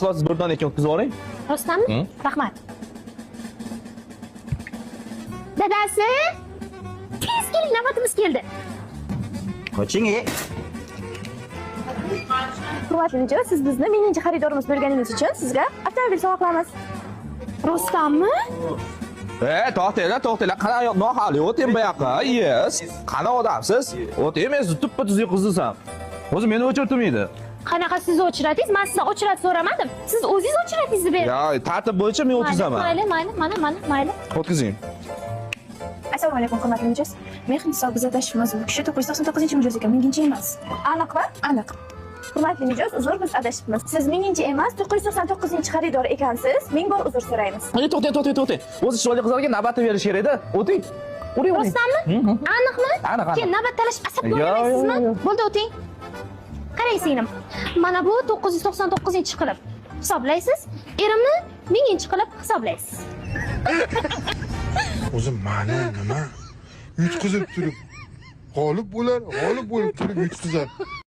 Siz bir dona ekan o'tkazib yuboring. Rostdanmi? Rahmat. Dadasi, tez keling, navbatimiz keldi. Qoching. Hurmatli ijro, siz bizni minginchi xaridorimiz bo'lganingiz uchun sizga avtomobil sovg'a qilamiz. Rostdanmi? To'xtanglar. Qani nohali o'ting bu yoqqa. Yes. Qani odamsiz? O'ting, men sizni tuppa-tuzuk qizdirsam. O'zi meni o'chirtirmaydi. Qanaqa siz o'chiradingiz? Men sizdan o'chirat so'ramadim. Siz o'zingiz o'chiratingizni bering. Ya, tartib bo'yicha men o'tkazaman. Mayli. O'tkazing. Assalomu alaykum, hurmatli mijoz. Mehr hisobiga adashibmiz. Bu kishi 999-mijoz ekan, minginchi emas. Aniqmi? Aniq. Hurmatli mijoz, uzr, biz adashibmiz. Siz minginchi emas, 999-xaridor ekansiz. Ming bor uzr so'raymiz. To'xtang. O'zi chiroyli qizlarga navbatni berish kerak edi. O'ting. O'ring. Rostdanmi? Aniqmi? Aniq. Keyin navbat talashib asab bo'lmaysizmi? Bo'ldi, o'ting. Qarang singlim. Mana bu 999-chi qilib hisoblaysiz. Erimni 1000-chi qilib hisoblaysiz. O'zim ma'na nima? Yutqizib turib g'olib bo'lib turib yutqizar.